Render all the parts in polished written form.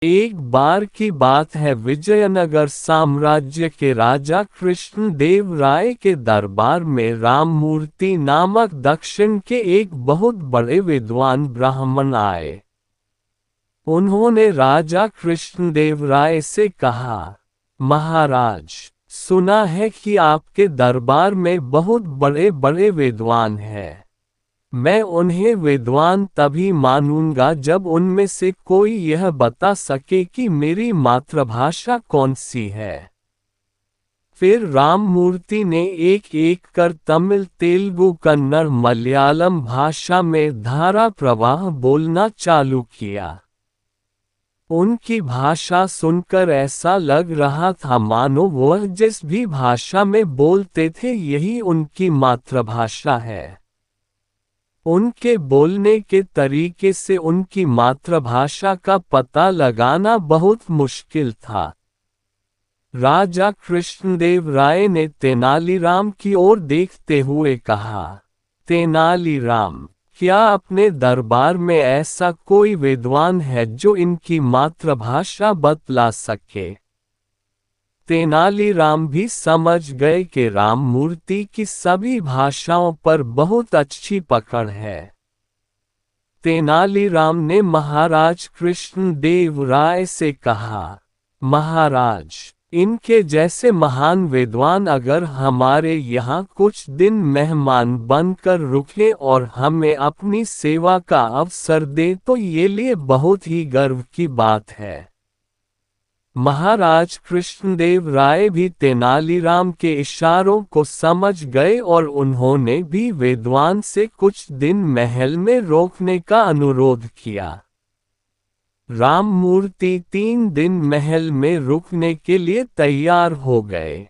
एक बार की बात है, विजयनगर साम्राज्य के राजा कृष्णदेव राय के दरबार में राममूर्ति नामक दक्षिण के एक बहुत बड़े विद्वान ब्राह्मण आए। उन्होंने राजा कृष्णदेव राय से कहा, महाराज, सुना है कि आपके दरबार में बहुत बड़े बड़े विद्वान हैं। मैं उन्हें विद्वान तभी मानूंगा जब उनमें से कोई यह बता सके कि मेरी मातृभाषा कौन सी है। फिर राममूर्ति ने एक एक कर तमिल, तेलुगु, कन्नड़, मलयालम भाषा में धारा प्रवाह बोलना चालू किया। उनकी भाषा सुनकर ऐसा लग रहा था मानो वह जिस भी भाषा में बोलते थे यही उनकी मातृभाषा है। उनके बोलने के तरीके से उनकी मातृभाषा का पता लगाना बहुत मुश्किल था। राजा कृष्णदेव राय ने तेनालीराम की ओर देखते हुए कहा, तेनालीराम, क्या अपने दरबार में ऐसा कोई विद्वान है जो इनकी मातृभाषा बतला सके? तेनालीराम भी समझ गए कि राममूर्ति की सभी भाषाओं पर बहुत अच्छी पकड़ है। तेनालीराम ने महाराज कृष्णदेव राय से कहा, महाराज, इनके जैसे महान विद्वान अगर हमारे यहाँ कुछ दिन मेहमान बनकर रुके और हमें अपनी सेवा का अवसर दे तो ये लिए बहुत ही गर्व की बात है। महाराज कृष्णदेव राय भी तेनालीराम के इशारों को समझ गए और उन्होंने भी विद्वान से कुछ दिन महल में रोकने का अनुरोध किया। राममूर्ति 3 दिन महल में रुकने के लिए तैयार हो गए।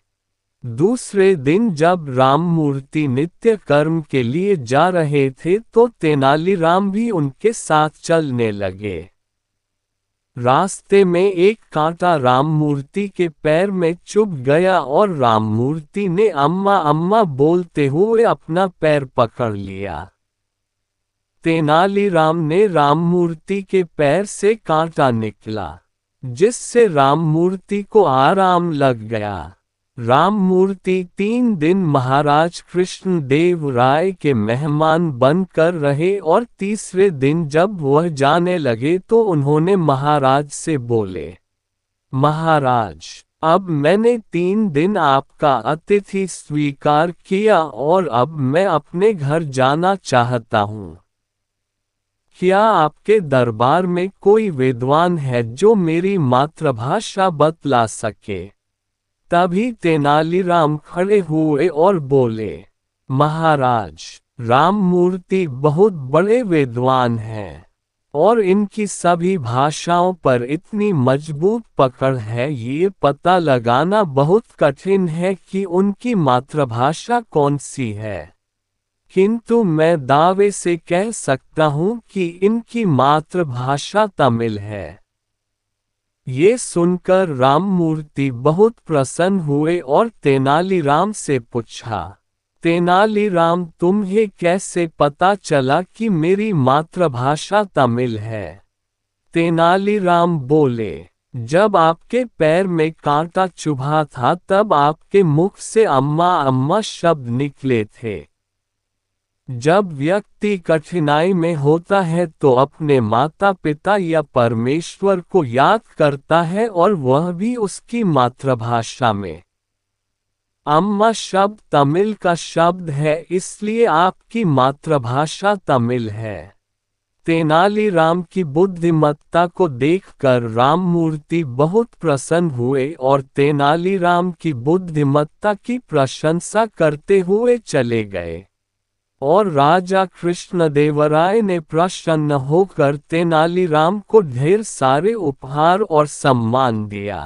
दूसरे दिन जब राममूर्ति नित्य कर्म के लिए जा रहे थे तो तेनालीराम भी उनके साथ चलने लगे। रास्ते में एक कांटा राममूर्ति के पैर में चुभ गया और राममूर्ति ने अम्मा अम्मा बोलते हुए अपना पैर पकड़ लिया। तेनालीराम ने राममूर्ति के पैर से कांटा निकला, जिससे राममूर्ति को आराम लग गया। राममूर्ति 3 दिन महाराज कृष्णदेव राय के मेहमान बनकर रहे और तीसरे दिन जब वह जाने लगे तो उन्होंने महाराज से बोले, महाराज, अब मैंने 3 दिन आपका अतिथि स्वीकार किया और अब मैं अपने घर जाना चाहता हूँ। क्या आपके दरबार में कोई विद्वान है जो मेरी मातृभाषा बतला सके? तभी तेनालीराम खड़े हुए और बोले, महाराज, राममूर्ति बहुत बड़े विद्वान हैं और इनकी सभी भाषाओं पर इतनी मजबूत पकड़ है ये पता लगाना बहुत कठिन है कि उनकी मातृभाषा कौन सी है। किंतु मैं दावे से कह सकता हूँ कि इनकी मातृभाषा तमिल है। ये सुनकर राममूर्ति बहुत प्रसन्न हुए और तेनालीराम से पूछा, तेनालीराम, तुम्हें कैसे पता चला कि मेरी मातृभाषा तमिल है? तेनालीराम बोले, जब आपके पैर में कांटा चुभा था तब आपके मुख से अम्मा अम्मा शब्द निकले थे। जब व्यक्ति कठिनाई में होता है तो अपने माता पिता या परमेश्वर को याद करता है और वह भी उसकी मातृभाषा में। अम्मा शब्द तमिल का शब्द है, इसलिए आपकी मातृभाषा तमिल है। तेनालीराम की बुद्धिमत्ता को देखकर राममूर्ति बहुत प्रसन्न हुए और तेनालीराम की बुद्धिमत्ता की प्रशंसा करते हुए चले गए। और राजा कृष्णदेवराय ने प्रसन्न होकर तेनालीराम को ढेर सारे उपहार और सम्मान दिया।